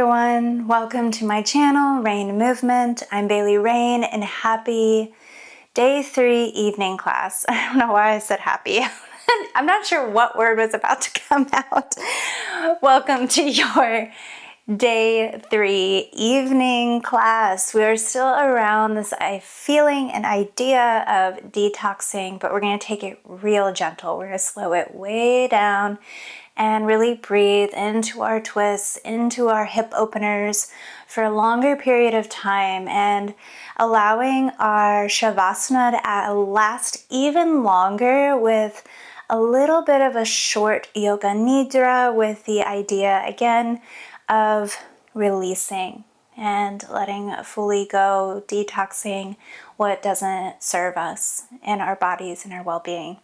everyone, welcome to my channel, Rain Movement. I'm Bailey Rain and happy day 3 evening class. I don't know why I said happy. I'm not sure what word was about to come out. Welcome to your day 3 evening class. We are still around this feeling and idea of detoxing, but we're going to take it real gentle. We're going to slow it way down and really breathe into our twists, into our hip openers for a longer period of time, and allowing our shavasana to last even longer with a little bit of a short yoga nidra, with the idea again of releasing and letting fully go, detoxing what doesn't serve us and our bodies and our well-being.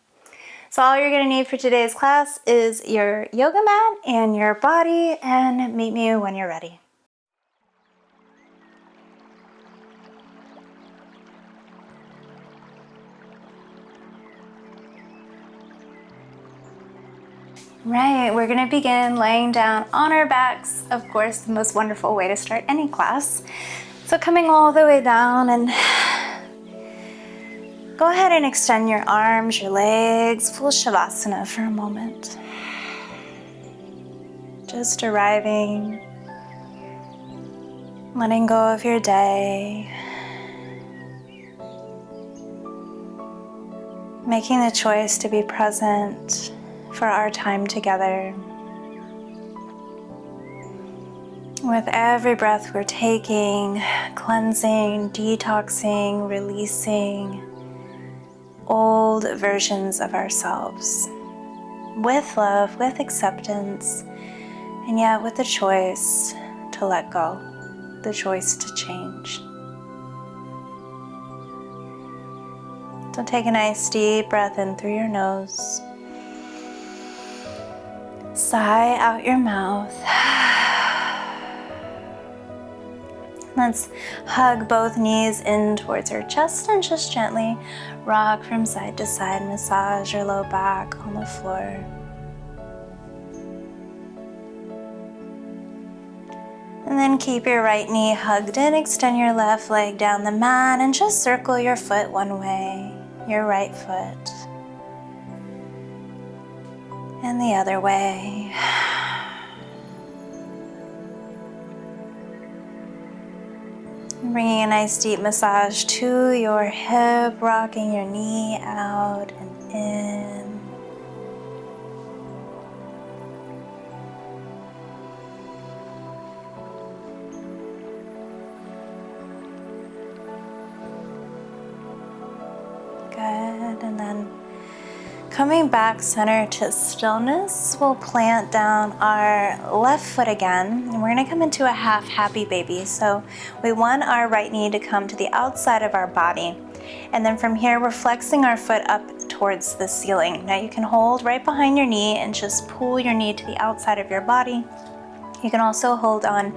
So all you're going to need for today's class is your yoga mat and your body, and meet me when you're ready. Right, we're going to begin laying down on our backs. Of course, the most wonderful way to start any class. So coming all the way down, and go ahead and extend your arms, your legs, full shavasana for a moment. Just arriving, letting go of your day, making the choice to be present for our time together. With every breath we're taking, cleansing, detoxing, releasing old versions of ourselves, with love, with acceptance, and yet with the choice to let go, the choice to change. So take a nice deep breath in through your nose. Sigh out your mouth. Let's hug both knees in towards our chest and just gently rock from side to side. Massage your low back on the floor. And then keep your right knee hugged in. Extend your left leg down the mat and just circle your foot one way, your right foot, and the other way. Bringing a nice deep massage to your hip, rocking your knee out and in. Good, and then coming back center to stillness, we'll plant down our left foot again, and we're going to come into a half happy baby. So we want our right knee to come to the outside of our body, and then from here we're flexing our foot up towards the ceiling. Now you can hold right behind your knee and just pull your knee to the outside of your body. You can also hold on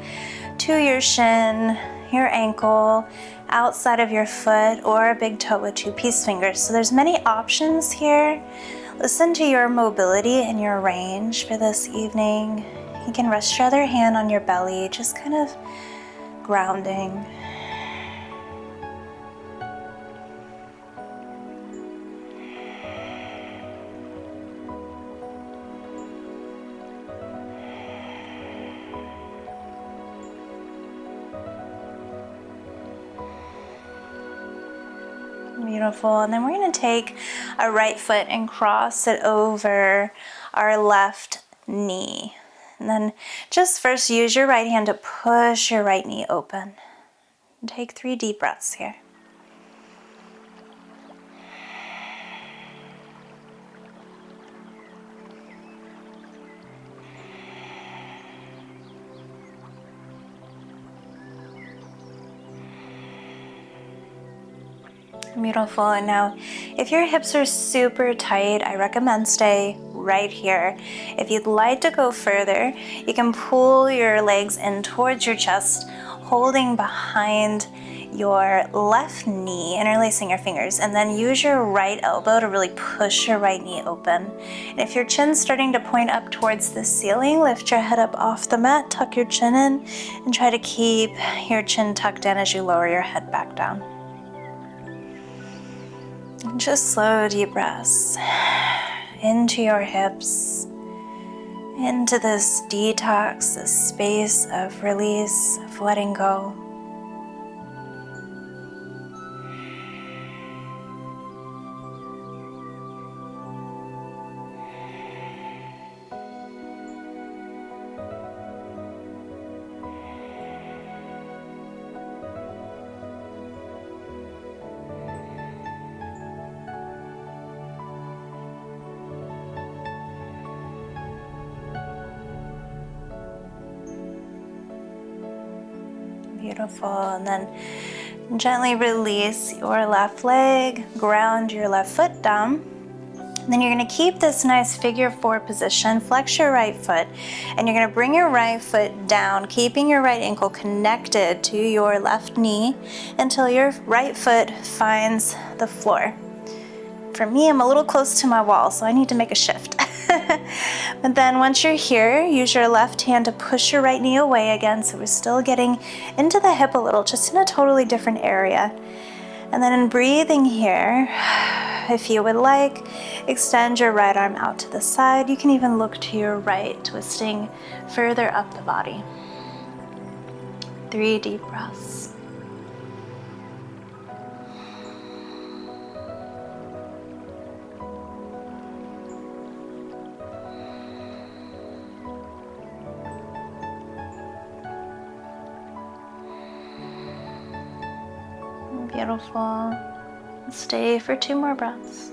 to your shin, your ankle, outside of your foot, or a big toe with 2 peace fingers. So there's many options here. Listen to your mobility and your range for this evening. You can rest your other hand on your belly, just kind of grounding. Beautiful. And then we're going to take our right foot and cross it over our left knee. And then just first use your right hand to push your right knee open. And take 3 deep breaths here. Beautiful. And now if your hips are super tight, I recommend stay right here. If you'd like to go further, you can pull your legs in towards your chest, holding behind your left knee, interlacing your fingers, and then use your right elbow to really push your right knee open. And if your chin's starting to point up towards the ceiling, lift your head up off the mat, tuck your chin in, and try to keep your chin tucked in as you lower your head back down. And just slow, deep breaths into your hips, into this detox, this space of release, of letting go. Beautiful. And then gently release your left leg, ground your left foot down. And then you're going to keep this nice figure 4 position, flex your right foot, and you're going to bring your right foot down, keeping your right ankle connected to your left knee until your right foot finds the floor. For me, I'm a little close to my wall, so I need to make a shift. But then once you're here, use your left hand to push your right knee away again, so we're still getting into the hip a little, just in a totally different area. And then in breathing here, if you would like, extend your right arm out to the side. You can even look to your right, twisting further up the body. 3 deep breaths. Beautiful. Stay for 2 more breaths.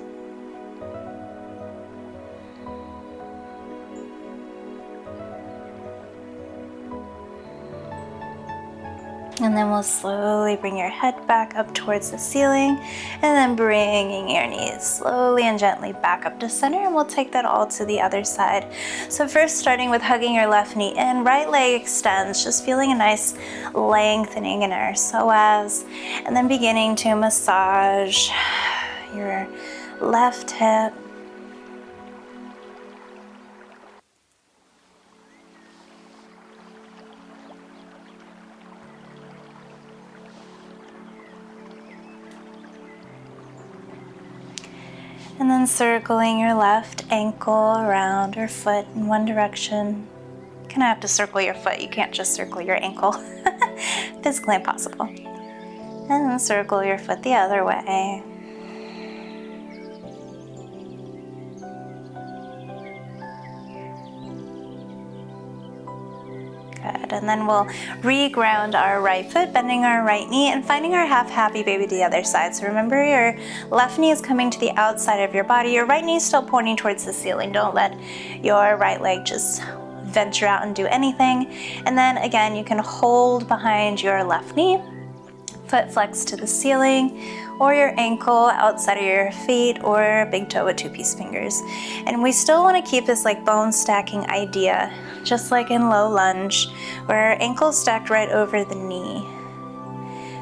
And then we'll slowly bring your head back up towards the ceiling, and then bringing your knees slowly and gently back up to center, and we'll take that all to the other side. So first, starting with hugging your left knee in, right leg extends, just feeling a nice lengthening in our psoas, and then beginning to massage your left hip. And then circling your left ankle around your foot in one direction. You kind of have to circle your foot, you can't just circle your ankle. Physically impossible. And then circle your foot the other way. Good, and then we'll re-ground our right foot, bending our right knee and finding our half happy baby to the other side. So remember, your left knee is coming to the outside of your body. Your right knee is still pointing towards the ceiling. Don't let your right leg just venture out and do anything. And then again, you can hold behind your left knee, foot flexed to the ceiling, or your ankle outside of your feet, or big toe with 2 peace fingers. And we still want to keep this like bone stacking idea, just like in low lunge, where our ankle's stacked right over the knee.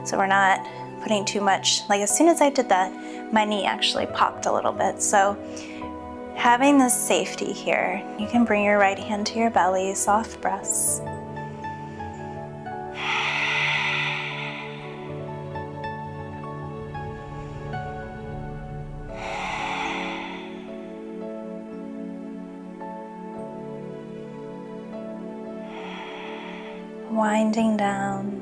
So we're not putting too much, like as soon as I did that, my knee actually popped a little bit. So having this safety here, you can bring your right hand to your belly, soft breaths. Winding down.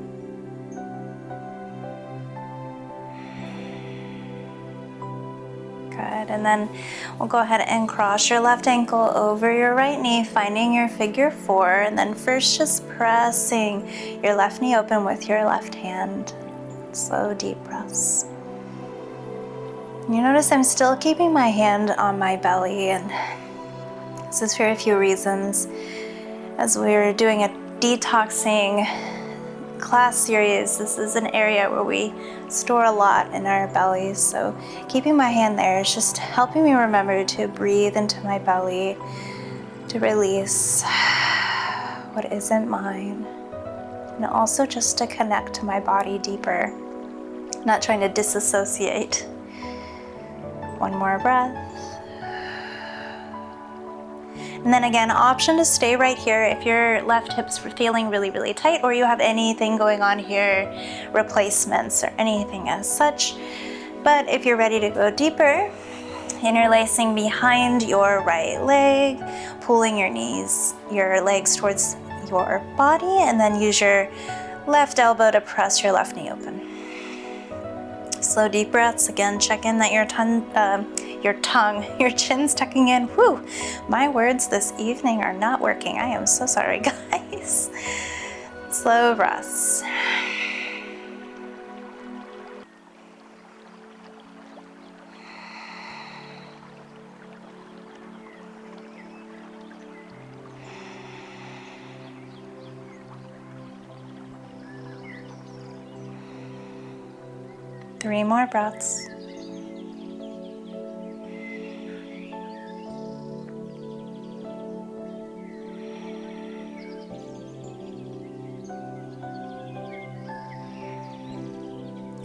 Good, and then we'll go ahead and cross your left ankle over your right knee, finding your figure 4, and then first just pressing your left knee open with your left hand. Slow, deep breaths. You notice I'm still keeping my hand on my belly, and this is for a few reasons. As we're doing a detoxing class series, this is an area where we store a lot in our bellies, so keeping my hand there is just helping me remember to breathe into my belly, to release what isn't mine, and also just to connect to my body deeper. not trying to disassociate. One more breath. And then again, option to stay right here if your left hip's feeling really, really tight, or you have anything going on here, replacements or anything as such. But if you're ready to go deeper, interlacing behind your right leg, pulling your legs towards your body, and then use your left elbow to press your left knee open. Slow deep breaths. Again, check in that your chin's tucking in. Whew, my words this evening are not working. I am so sorry, guys. Slow breaths. Three more breaths.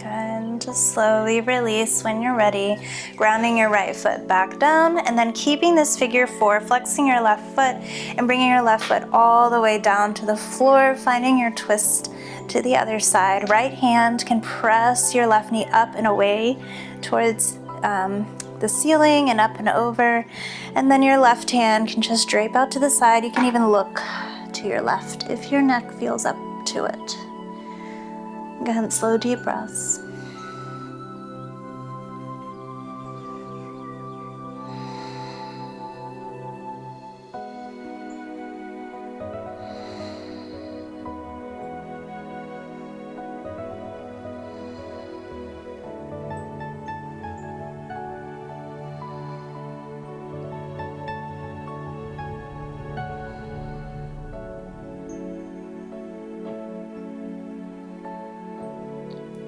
And just slowly release when you're ready, grounding your right foot back down, and then keeping this figure four, flexing your left foot and bringing your left foot all the way down to the floor, finding your twist to the other side. Right hand can press your left knee up and away towards the ceiling and up and over, and then your left hand can just drape out to the side. You can even look to your left if your neck feels up to it. Again, slow deep breaths.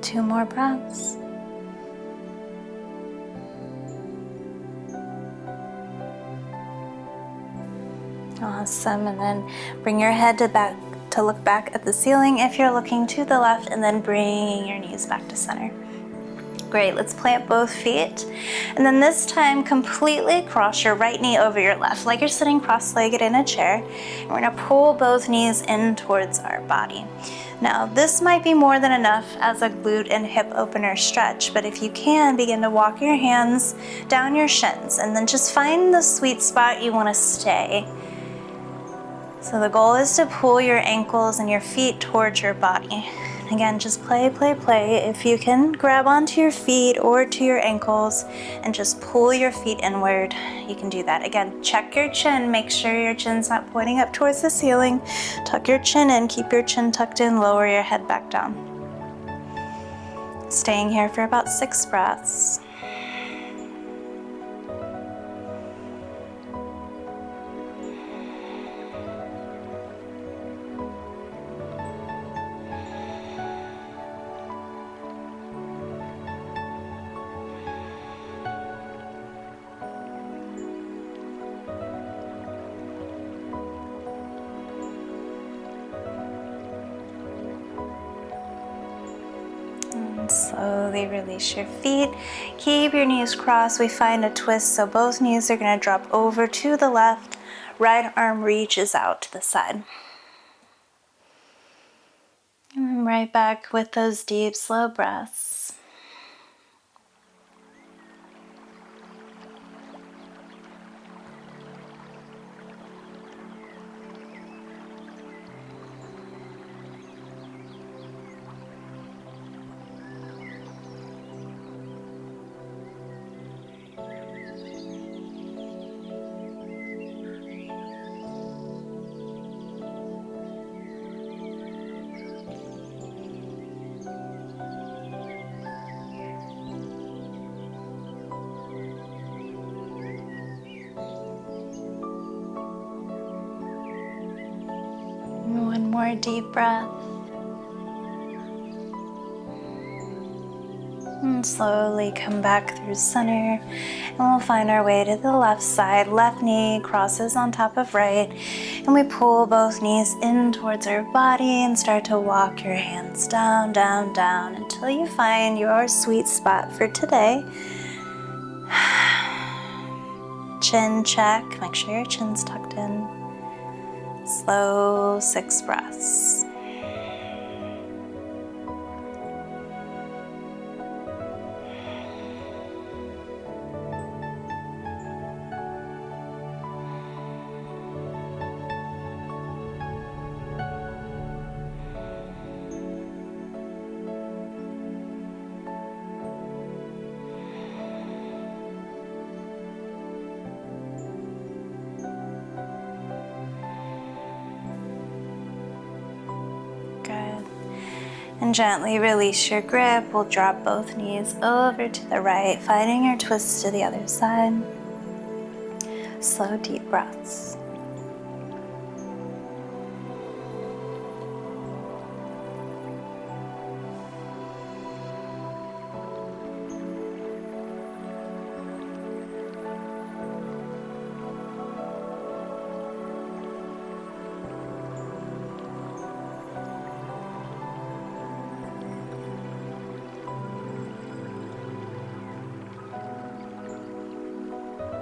Two more breaths. Awesome, and then bring your head to look back at the ceiling if you're looking to the left, and then bringing your knees back to center. Great, let's plant both feet, and then this time completely cross your right knee over your left, like you're sitting cross-legged in a chair. And we're gonna pull both knees in towards our body. Now, this might be more than enough as a glute and hip opener stretch, but if you can, begin to walk your hands down your shins, and then just find the sweet spot you wanna stay. So the goal is to pull your ankles and your feet towards your body. Again, just play, play, play. If you can, grab onto your feet or to your ankles and just pull your feet inward. You can do that. Again, check your chin. Make sure your chin's not pointing up towards the ceiling. Tuck your chin in. Keep your chin tucked in. Lower your head back down. Staying here for about 6 breaths. Slowly release your feet. Keep your knees crossed. We find a twist, so both knees are going to drop over to the left. Right arm reaches out to the side. And right back with those deep, slow breaths. One more deep breath. And Slowly come back through center, and we'll find our way to the left side. Left knee crosses on top of right, and we pull both knees in towards our body and start to walk your hands down, down, down until you find your sweet spot for today. Chin check, make sure your chin's tucked in. Slow 6 breaths. Good. And gently release your grip. We'll drop both knees over to the right, finding your twist to the other side. Slow, deep breaths.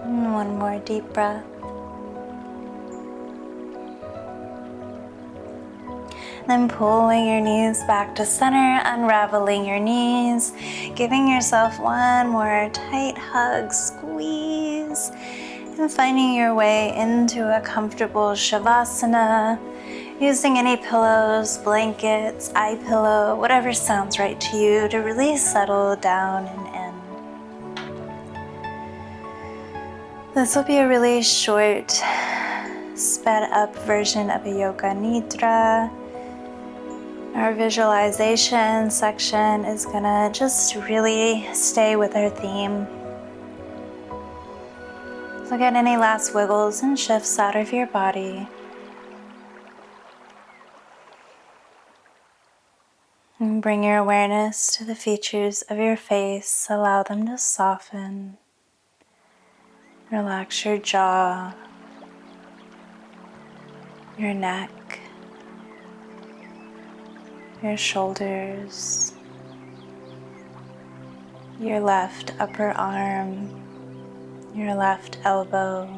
And one more deep breath. Then pulling your knees back to center, unraveling your knees, giving yourself one more tight hug, squeeze, and finding your way into a comfortable Shavasana, using any pillows, blankets, eye pillow, whatever sounds right to you to really settle down and in. This will be a really short, sped up version of a Yoga Nidra. Our visualization section is gonna just really stay with our theme. So get any last wiggles and shifts out of your body. And bring your awareness to the features of your face. Allow them to soften. Relax your jaw, your neck, your shoulders, your left upper arm, your left elbow,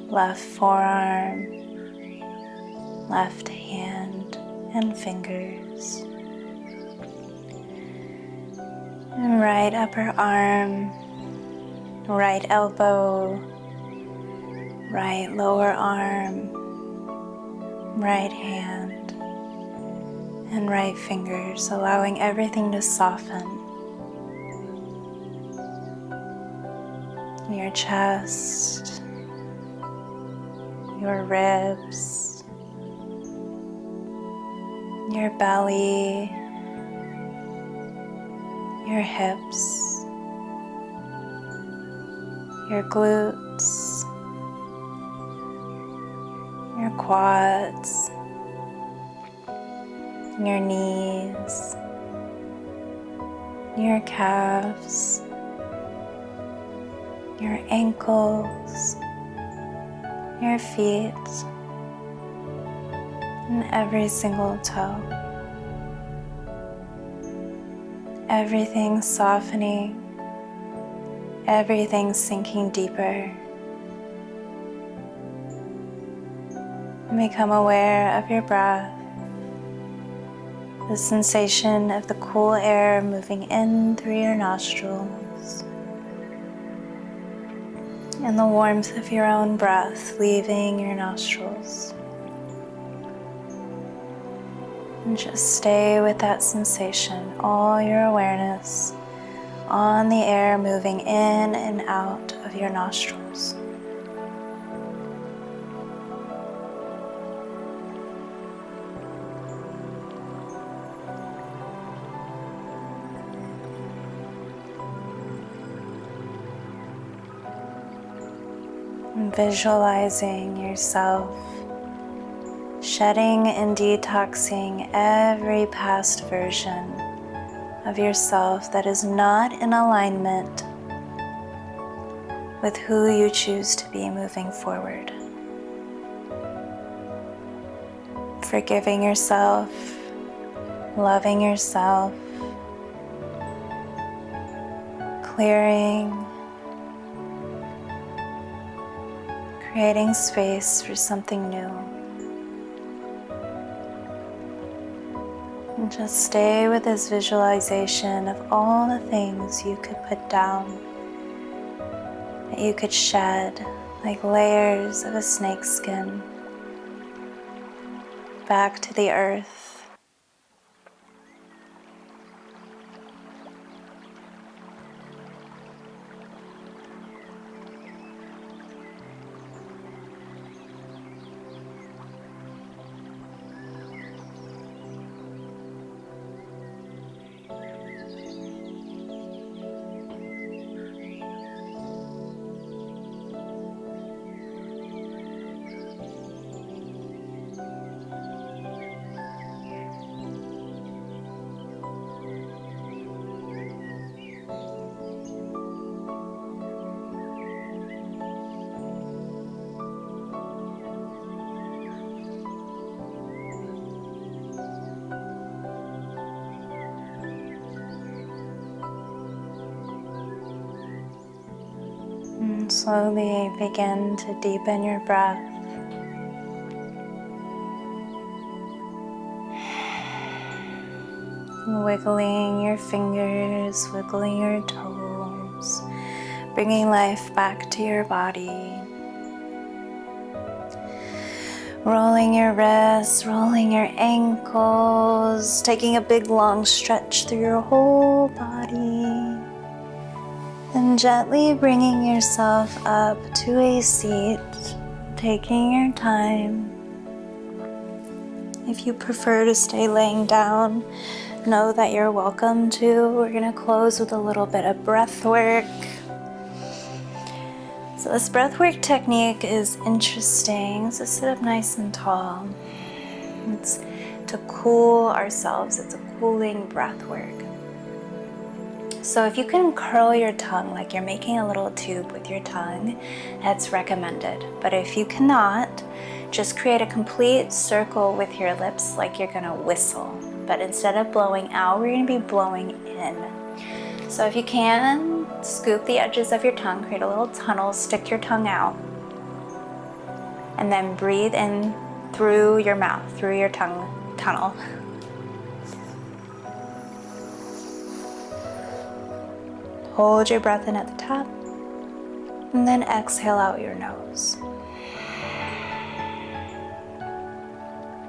left forearm, left hand and fingers, and right upper arm, right elbow, right lower arm, right hand, and right fingers, allowing everything to soften. Your chest, your ribs, your belly, your hips, your glutes, your quads, your knees, your calves, your ankles, your feet, and every single toe. Everything softening, everything sinking deeper. Become aware of your breath, the sensation of the cool air moving in through your nostrils, and the warmth of your own breath leaving your nostrils. And just stay with that sensation, all your awareness on the air moving in and out of your nostrils. And visualizing yourself shedding and detoxing every past version of yourself that is not in alignment with who you choose to be moving forward. Forgiving yourself, loving yourself, clearing, creating space for something new. And just stay with this visualization of all the things you could put down, that you could shed like layers of a snake skin back to the earth. And slowly begin to deepen your breath. Wiggling your fingers, wiggling your toes, bringing life back to your body. Rolling your wrists, rolling your ankles, taking a big long stretch through your whole body. And gently bringing yourself up to a seat, taking your time. If you prefer to stay laying down, know that you're welcome to. We're going to close with a little bit of breath work. So this breath work technique is interesting. So sit up nice and tall. It's to cool ourselves. It's a cooling breath work. So if you can curl your tongue like you're making a little tube with your tongue, that's recommended. But if you cannot, just create a complete circle with your lips like you're gonna whistle. But instead of blowing out, we're gonna be blowing in. So if you can, scoop the edges of your tongue, create a little tunnel, stick your tongue out, and then breathe in through your mouth, through your tongue tunnel. Hold your breath in at the top, and then exhale out your nose.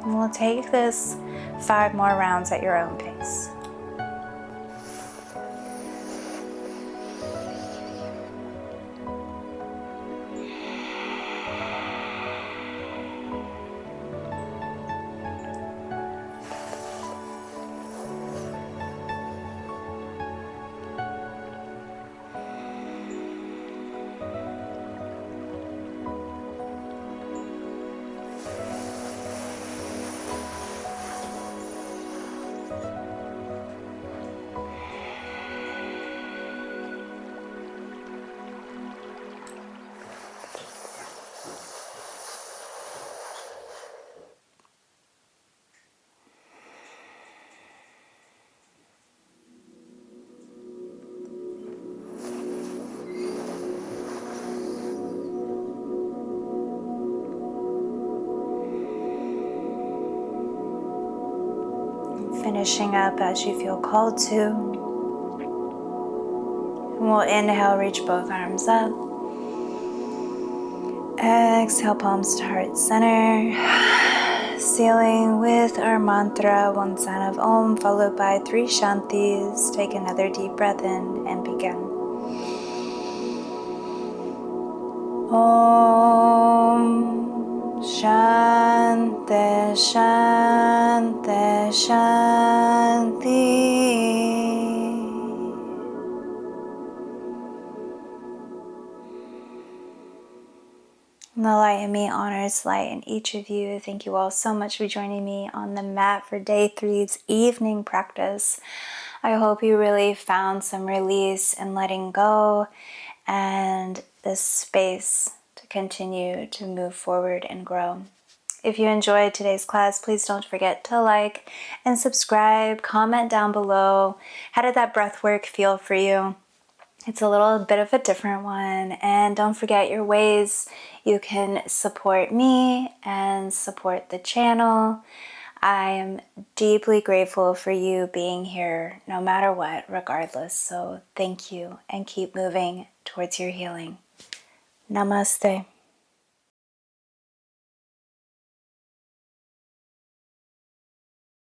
And we'll take this 5 more rounds at your own pace. Finishing up as you feel called to. And we'll inhale, reach both arms up. Exhale, palms to heart center. Sealing with our mantra, 1 sound of Om, followed by 3 Shantis. Take another deep breath in and begin. Om Shanti Shanti Shanti. And the light in me honors light in each of you. Thank you all so much for joining me on the mat for day 3's evening practice. I hope you really found some release and letting go and this space to continue to move forward and grow. If you enjoyed today's class, please don't forget to like and subscribe, comment down below. How did that breath work feel for you? It's a little bit of a different one. And don't forget your ways you can support me and support the channel. I am deeply grateful for you being here no matter what, regardless. So thank you and keep moving towards your healing. Namaste.